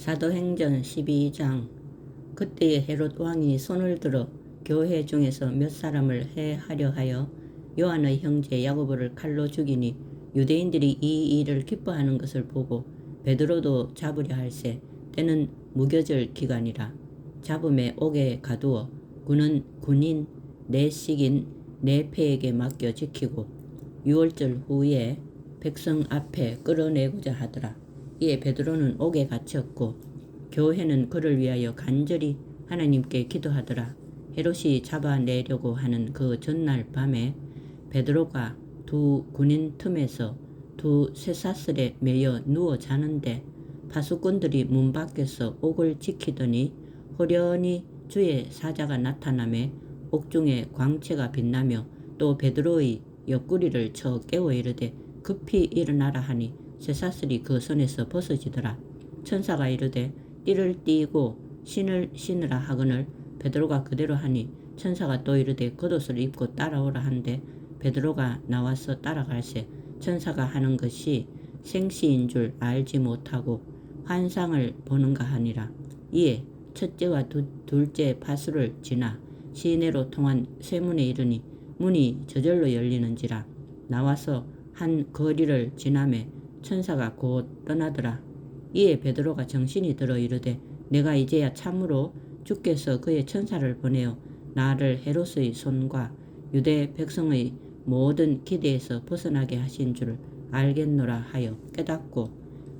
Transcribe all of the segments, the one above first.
사도행전 12장. 그때에 헤롯 왕이 손을 들어 교회 중에서 몇 사람을 해하려 하여 요한의 형제 야고보를 칼로 죽이니 유대인들이 이 일을 기뻐하는 것을 보고 베드로도 잡으려 할세. 때는 무교절 기간이라. 잡음에 옥에 가두어 군은 군인 넷씩인 네패에게 맡겨 지키고 6월절 후에 백성 앞에 끌어내고자 하더라. 이에 베드로는 옥에 갇혔고 교회는 그를 위하여 간절히 하나님께 기도하더라. 헤롯이 잡아내려고 하는 그 전날 밤에 베드로가 두 군인 틈에서 두 쇠사슬에 매여 누워 자는데 파수꾼들이 문 밖에서 옥을 지키더니 호련히 주의 사자가 나타나매 옥중에 광채가 빛나며 또 베드로의 옆구리를 쳐 깨워 이르되 급히 일어나라 하니 쇠사슬이 그 손에서 벗어지더라. 천사가 이르되 띠를 띠고 신을 신으라 하거늘 베드로가 그대로 하니 천사가 또 이르되 겉옷을 입고 따라오라 한데 베드로가 나와서 따라갈새. 천사가 하는 것이 생시인 줄 알지 못하고 환상을 보는가 하니라. 이에 첫째와 둘째 파수를 지나 시내로 통한 쇠문에 이르니 문이 저절로 열리는지라. 나와서 한 거리를 지나매 천사가 곧 떠나더라. 이에 베드로가 정신이 들어 이르되 내가 이제야 참으로 주께서 그의 천사를 보내어 나를 헤롯의 손과 유대 백성의 모든 기대에서 벗어나게 하신 줄 알겠노라 하여 깨닫고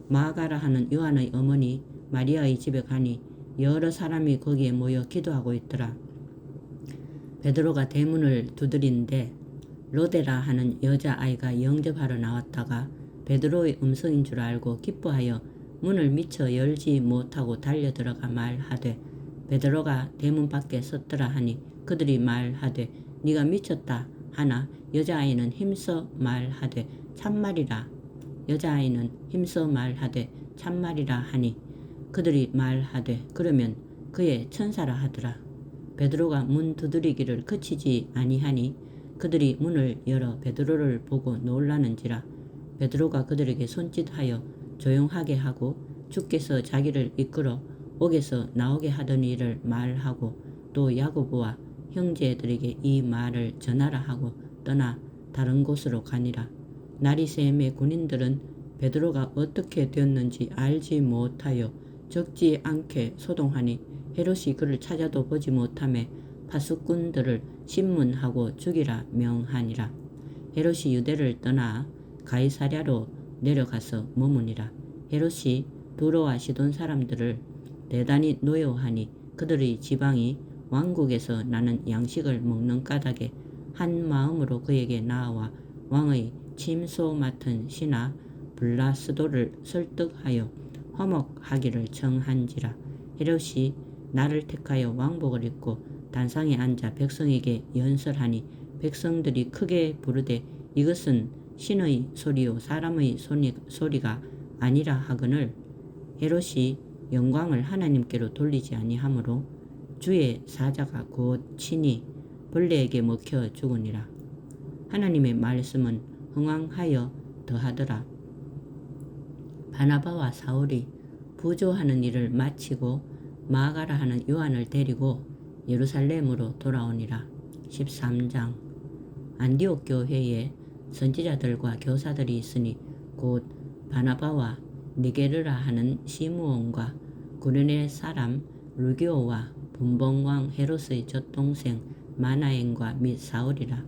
마가라 하는 요한의 어머니 마리아의 집에 가니 여러 사람이 거기에 모여 기도하고 있더라. 베드로가 대문을 두드린데 로데라 하는 여자아이가 영접하러 나왔다가 베드로의 음성인 줄 알고 기뻐하여 문을 미처 열지 못하고 달려 들어가 말하되 베드로가 대문 밖에 섰더라 하니 그들이 말하되 네가 미쳤다 하나 여자아이는 힘써 말하되 참말이라. 여자아이는 힘써 말하되 참말이라 하니 그들이 말하되 그러면 그의 천사라 하더라. 베드로가 문 두드리기를 그치지 아니하니 그들이 문을 열어 베드로를 보고 놀라는지라. 베드로가 그들에게 손짓하여 조용하게 하고 주께서 자기를 이끌어 옥에서 나오게 하던 일을 말하고 또 야고보와 형제들에게 이 말을 전하라 하고 떠나 다른 곳으로 가니라. 날이 새매 군인들은 베드로가 어떻게 되었는지 알지 못하여 적지 않게 소동하니 헤롯이 그를 찾아도 보지 못하매 파수꾼들을 신문하고 죽이라 명하니라. 헤롯이 유대를 떠나 가이사랴로 내려가서 머무니라. 헤롯이 두로와 시돈 사람들을 대단히 노여워하니 그들의 지방이 왕국에서 나는 양식을 먹는 까닭에 한 마음으로 그에게 나아와 왕의 침소 맡은 신하 블라스도를 설득하여 화목하기를 청한지라. 헤롯이 나를 택하여 왕복을 입고 단상에 앉아 백성에게 연설하니 백성들이 크게 부르되 이것은 신의 소리요 사람의 소리가 아니라 하거늘 헤롯이 영광을 하나님께로 돌리지 아니하므로 주의 사자가 곧 친히 벌레에게 먹혀 죽으니라. 하나님의 말씀은 흥왕하여 더하더라. 바나바와 사울이 부조하는 일을 마치고 마가라 하는 요한을 데리고 예루살렘으로 돌아오니라. 13장. 안디옥 교회에 선지자들과 교사들이 있으니 곧 바나바와 니게르라 하는 시므온과 구레네 사람 루기오와 분봉왕 헤롯의 젖동생 마나엔과 및 사울이라.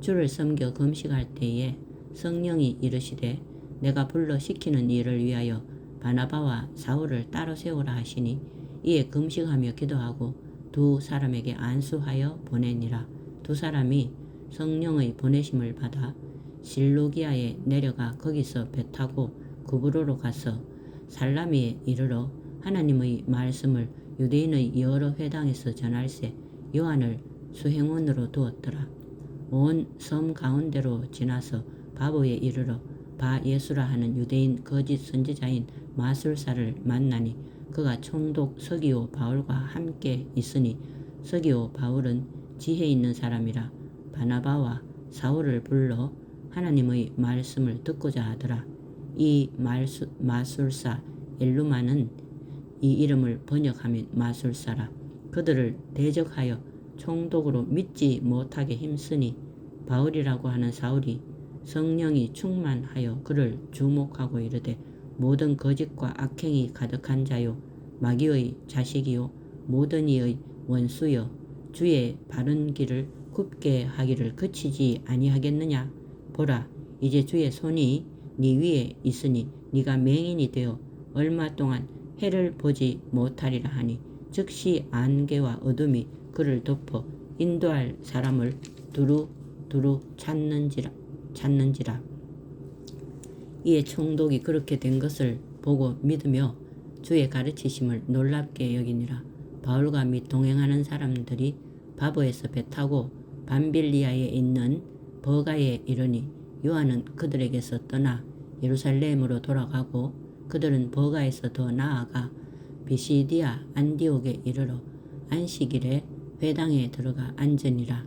주를 섬겨 금식할 때에 성령이 이르시되 내가 불러 시키는 일을 위하여 바나바와 사울을 따로 세우라 하시니 이에 금식하며 기도하고 두 사람에게 안수하여 보내니라. 두 사람이 성령의 보내심을 받아 실루기아에 내려가 거기서 배 타고 구브로로 가서 살라미에 이르러 하나님의 말씀을 유대인의 여러 회당에서 전할세. 요한을 수행원으로 두었더라. 온 섬 가운데로 지나서 바보에 이르러 바 예수라 하는 유대인 거짓 선지자인 마술사를 만나니 그가 총독 서기오 바울과 함께 있으니 서기오 바울은 지혜 있는 사람이라. 바나바와 사울을 불러 하나님의 말씀을 듣고자 하더라. 이 마술사 엘루마는 이 이름을 번역하면 마술사라. 그들을 대적하여 총독으로 믿지 못하게 힘쓰니 바울이라고 하는 사울이 성령이 충만하여 그를 주목하고 이르되 모든 거짓과 악행이 가득한 자요 마귀의 자식이요 모든 이의 원수여 주의 바른 길을 굽게 하기를 그치지 아니하겠느냐. 보라 이제 주의 손이 네 위에 있으니 네가 맹인이 되어 얼마 동안 해를 보지 못하리라 하니 즉시 안개와 어둠이 그를 덮어 인도할 사람을 두루두루 찾는지라. 이에 총독이 그렇게 된 것을 보고 믿으며 주의 가르치심을 놀랍게 여기니라. 바울과 및 동행하는 사람들이 바보에서 배 타고 밤빌리아에 있는 버가에 이르니 요한은 그들에게서 떠나 예루살렘으로 돌아가고 그들은 버가에서 더 나아가 비시디아 안디옥에 이르러 안식일에 회당에 들어가 앉으니라.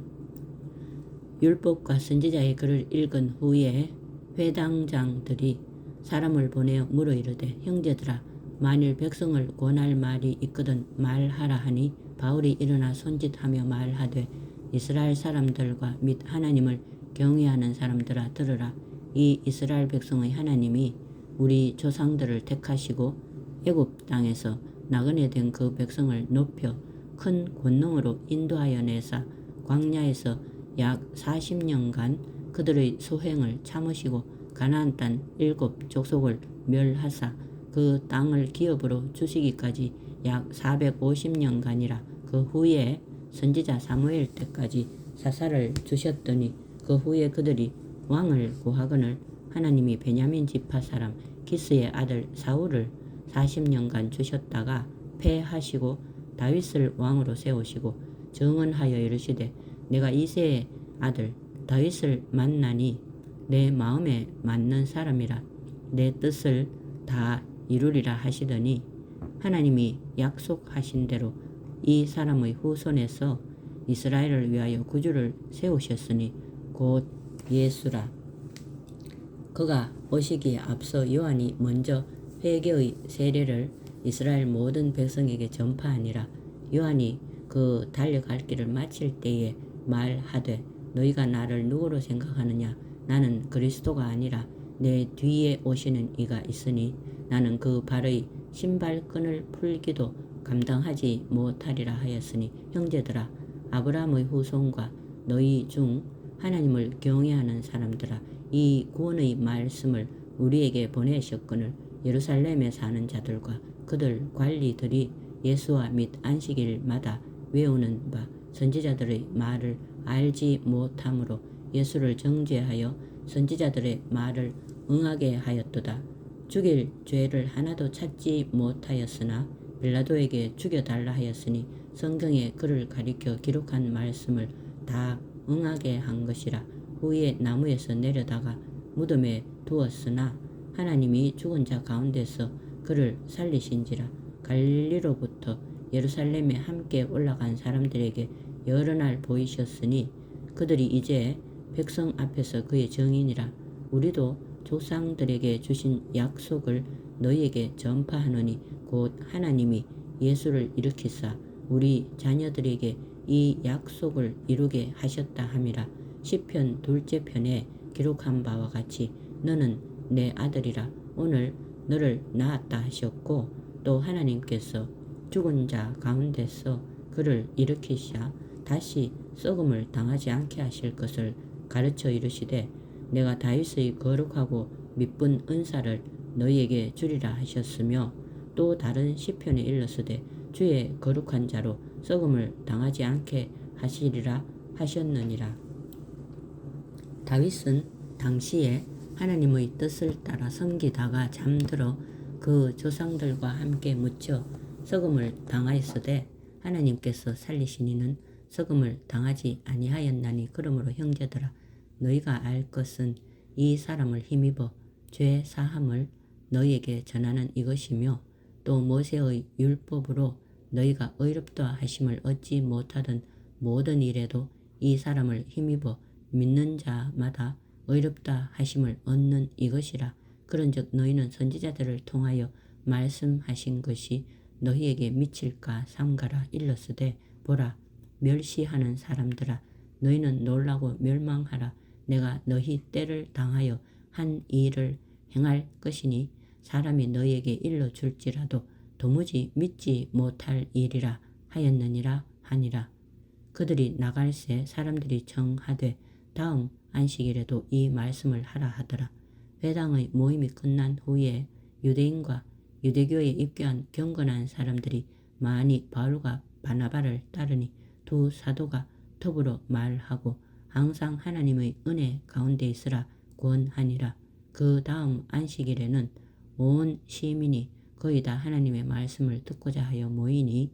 율법과 선지자의 글을 읽은 후에 회당장들이 사람을 보내어 물어 이르되 형제들아 만일 백성을 권할 말이 있거든 말하라 하니 바울이 일어나 손짓하며 말하되 이스라엘 사람들과 및 하나님을 경외하는 사람들아 들으라. 이 이스라엘 백성의 하나님이 우리 조상들을 택하시고 애굽 땅에서 나그네 된 그 백성을 높여 큰 권능으로 인도하여 내사 광야에서 약 40년간 그들의 소행을 참으시고 가나안 땅 7 족속을 멸하사 그 땅을 기업으로 주시기까지 약 450년간이라. 그 후에 선지자 사무엘 때까지 사사를 주셨더니 그 후에 그들이 왕을 구하거늘 하나님이 베냐민 지파 사람 기스의 아들 사울을 40년간 주셨다가 패하시고 다윗을 왕으로 세우시고 정언하여 이르시되 내가 이새의 아들 다윗을 만나니 내 마음에 맞는 사람이라 내 뜻을 다 이루리라 하시더니 하나님이 약속하신 대로 이 사람의 후손에서 이스라엘을 위하여 구주를 세우셨으니 곧 예수라. 그가 오시기에 앞서 요한이 먼저 회개의 세례를 이스라엘 모든 백성에게 전파하니라. 요한이 그 달려갈 길을 마칠 때에 말하되 너희가 나를 누구로 생각하느냐. 나는 그리스도가 아니라 내 뒤에 오시는 이가 있으니 나는 그 발의 신발끈을 풀기도 감당하지 못하리라 하였으니 형제들아 아브라함의 후손과 너희 중 하나님을 경외하는 사람들아 이 구원의 말씀을 우리에게 보내셨거늘 예루살렘에 사는 자들과 그들 관리들이 예수와 및 안식일마다 외우는 바 선지자들의 말을 알지 못함으로 예수를 정죄하여 선지자들의 말을 응하게 하였도다. 죽일 죄를 하나도 찾지 못하였으나 빌라도에게 죽여달라 하였으니 성경에 그를 가리켜 기록한 말씀을 다 응하게 한 것이라. 후에 나무에서 내려다가 무덤에 두었으나 하나님이 죽은 자 가운데서 그를 살리신지라. 갈릴리로부터 예루살렘에 함께 올라간 사람들에게 여러 날 보이셨으니 그들이 이제 백성 앞에서 그의 증인이라. 우리도 조상들에게 주신 약속을 너희에게 전파하노니 곧 하나님이 예수를 일으키사 우리 자녀들에게 이 약속을 이루게 하셨다 함이라. 시편 2째 편에 기록한 바와 같이 너는 내 아들이라. 오늘 너를 낳았다 하셨고 또 하나님께서 죽은 자 가운데서 그를 일으키사 다시 썩음을 당하지 않게 하실 것을 가르쳐 이르시되 내가 다윗의 거룩하고 미쁜 은사를 너희에게 주리라 하셨으며 또 다른 시편에 일렀으되 주의 거룩한 자로 썩음을 당하지 않게 하시리라 하셨느니라. 다윗은 당시에 하나님의 뜻을 따라 섬기다가 잠들어 그 조상들과 함께 묻혀 썩음을 당하였으되 하나님께서 살리시니는 썩음을 당하지 아니하였나니 그러므로 형제들아 너희가 알 것은 이 사람을 힘입어 죄 사함을 너희에게 전하는 이것이며 또 모세의 율법으로 너희가 의롭다 하심을 얻지 못하던 모든 일에도 이 사람을 힘입어 믿는 자마다 의롭다 하심을 얻는 이것이라. 그런즉 너희는 선지자들을 통하여 말씀하신 것이 너희에게 미칠까 삼가라 일렀으되 보라 멸시하는 사람들아 너희는 놀라고 멸망하라. 내가 너희 때를 당하여 한 일을 행할 것이니 사람이 너희에게 일러줄지라도 도무지 믿지 못할 일이라 하였느니라 하니라. 그들이 나갈새 사람들이 청하되 다음 안식일에도 이 말씀을 하라 하더라. 회당의 모임이 끝난 후에 유대인과 유대교에 입교한 경건한 사람들이 많이 바울과 바나바를 따르니 두 사도가 더불어 말하고 항상 하나님의 은혜 가운데 있으라 권하니라. 그 다음 안식일에는 온 시민이 거의 다 하나님의 말씀을 듣고자 하여 모이니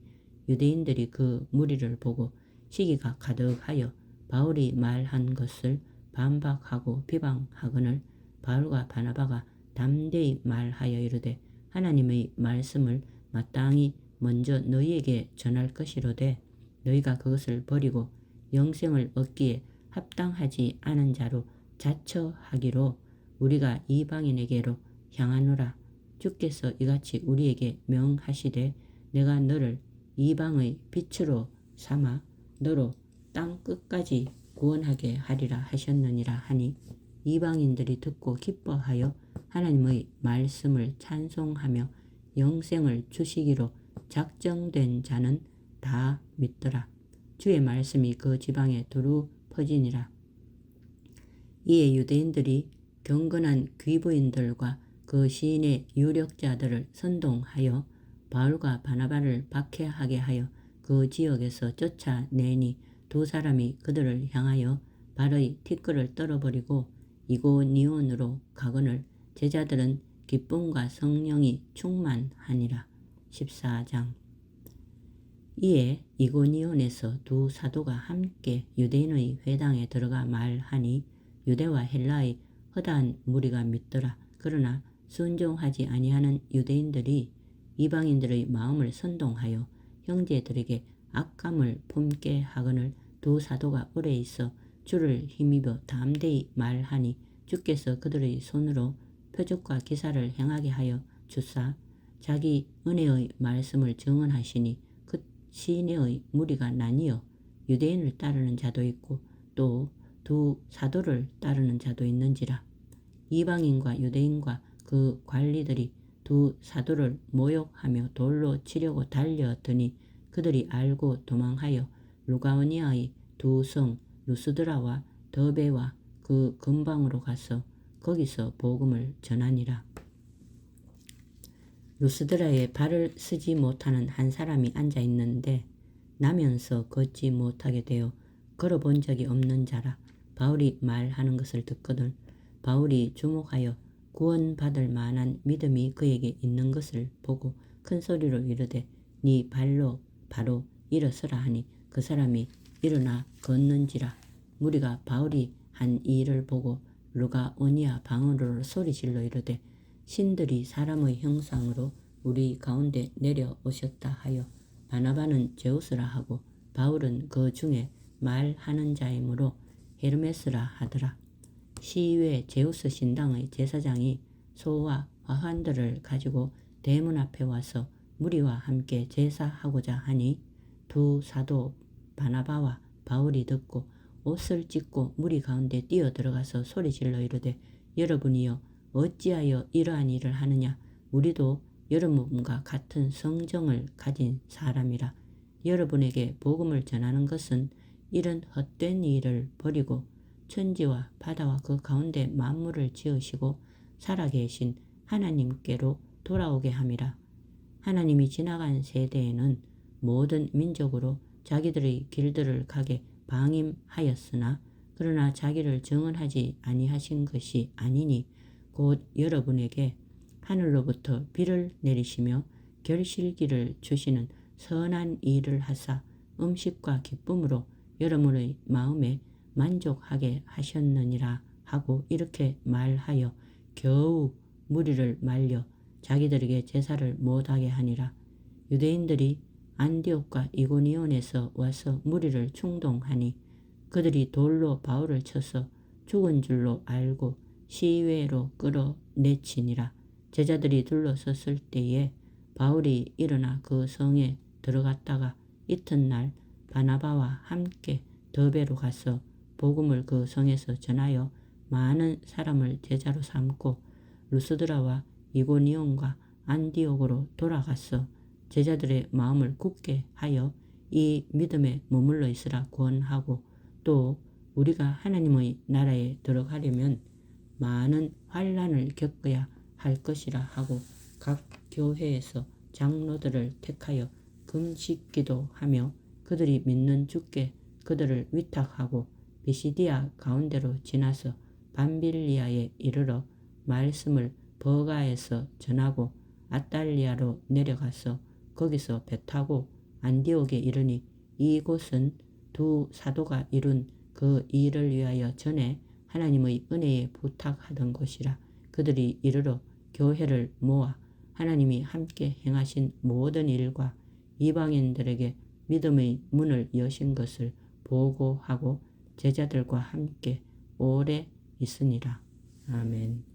유대인들이 그 무리를 보고 시기가 가득하여 바울이 말한 것을 반박하고 비방하거늘 바울과 바나바가 담대히 말하여 이르되 하나님의 말씀을 마땅히 먼저 너희에게 전할 것이로되 너희가 그것을 버리고 영생을 얻기에 합당하지 않은 자로 자처하기로 우리가 이방인에게로 향하노라. 주께서 이같이 우리에게 명하시되 내가 너를 이방의 빛으로 삼아 너로 땅 끝까지 구원하게 하리라 하셨느니라 하니 이방인들이 듣고 기뻐하여 하나님의 말씀을 찬송하며 영생을 주시기로 작정된 자는 다 믿더라. 주의 말씀이 그 지방에 두루 퍼지니라. 이에 유대인들이 경건한 귀부인들과 그 시인의 유력자들을 선동하여 바울과 바나바를 박해하게 하여 그 지역에서 쫓아내니 두 사람이 그들을 향하여 발의 티끌을 떨어버리고 이고니온으로 가거늘 제자들은 기쁨과 성령이 충만하니라. 14장. 이에 이고니온에서 두 사도가 함께 유대인의 회당에 들어가 말하니 유대와 헬라의 허다한 무리가 믿더라. 그러나 순종하지 아니하는 유대인들이 이방인들의 마음을 선동하여 형제들에게 악감을 품게 하거늘 두 사도가 오래 있어 주를 힘입어 담대히 말하니 주께서 그들의 손으로 표적과 기사를 행하게 하여 주사 자기 은혜의 말씀을 증언하시니 그 시내의 무리가 나뉘어 유대인을 따르는 자도 있고 또 두 사도를 따르는 자도 있는지라. 이방인과 유대인과 그 관리들이 두 사도를 모욕하며 돌로 치려고 달려드니 그들이 알고 도망하여 루가오니아의 두 성 루스드라와 더베와 그 근방으로 가서 거기서 복음을 전하니라. 루스드라에 발을 쓰지 못하는 한 사람이 앉아 있는데 나면서 걷지 못하게 되어 걸어본 적이 없는 자라. 바울이 말하는 것을 듣거든 바울이 주목하여 구원받을 만한 믿음이 그에게 있는 것을 보고 큰 소리로 이르되 네 발로 바로 일어서라 하니 그 사람이 일어나 걷는지라. 무리가 바울이 한 일을 보고 루가오니아 방언으로 소리질러 이르되 신들이 사람의 형상으로 우리 가운데 내려오셨다 하여 바나바는 제우스라 하고 바울은 그 중에 말하는 자이므로 헤르메스라 하더라. 시외 제우스 신당의 제사장이 소와 화환들을 가지고 대문 앞에 와서 무리와 함께 제사하고자 하니 두 사도 바나바와 바울이 듣고 옷을 찢고 무리 가운데 뛰어들어가서 소리질러 이르되 여러분이여 어찌하여 이러한 일을 하느냐. 우리도 여러분과 같은 성정을 가진 사람이라. 여러분에게 복음을 전하는 것은 이런 헛된 일을 버리고 천지와 바다와 그 가운데 만물을 지으시고 살아계신 하나님께로 돌아오게 함이라. 하나님이 지나간 세대에는 모든 민족으로 자기들의 길들을 가게 방임하였으나 그러나 자기를 증언하지 아니하신 것이 아니니 곧 여러분에게 하늘로부터 비를 내리시며 결실기를 주시는 선한 일을 하사 음식과 기쁨으로 여러분의 마음에 만족하게 하셨느니라 하고 이렇게 말하여 겨우 무리를 말려 자기들에게 제사를 못하게 하니라. 유대인들이 안디옥과 이고니온에서 와서 무리를 충동하니 그들이 돌로 바울을 쳐서 죽은 줄로 알고 시외로 끌어내치니라. 제자들이 둘러섰을 때에 바울이 일어나 그 성에 들어갔다가 이튿날 바나바와 함께 더베로 가서 복음을 그 성에서 전하여 많은 사람을 제자로 삼고 루스드라와 이고니온과 안디옥으로 돌아가서 제자들의 마음을 굳게 하여 이 믿음에 머물러 있으라 권하고, 또 우리가 하나님의 나라에 들어가려면 많은 환난을 겪어야 할 것이라 하고 각 교회에서 장로들을 택하여 금식 기도하며 그들이 믿는 주께 그들을 위탁하고 비시디아 가운데로 지나서 밤빌리아에 이르러 말씀을 버가에서 전하고 아달리아로 내려가서 거기서 배 타고 안디옥에 이르니, 이곳은 두 사도가 이룬 그 일을 위하여 전에 하나님의 은혜에 부탁하던 곳이라. 그들이 이르러 교회를 모아 하나님이 함께 행하신 모든 일과 이방인들에게 믿음의 문을 여신 것을 보고하고 제자들과 함께 오래 있으니라. 아멘.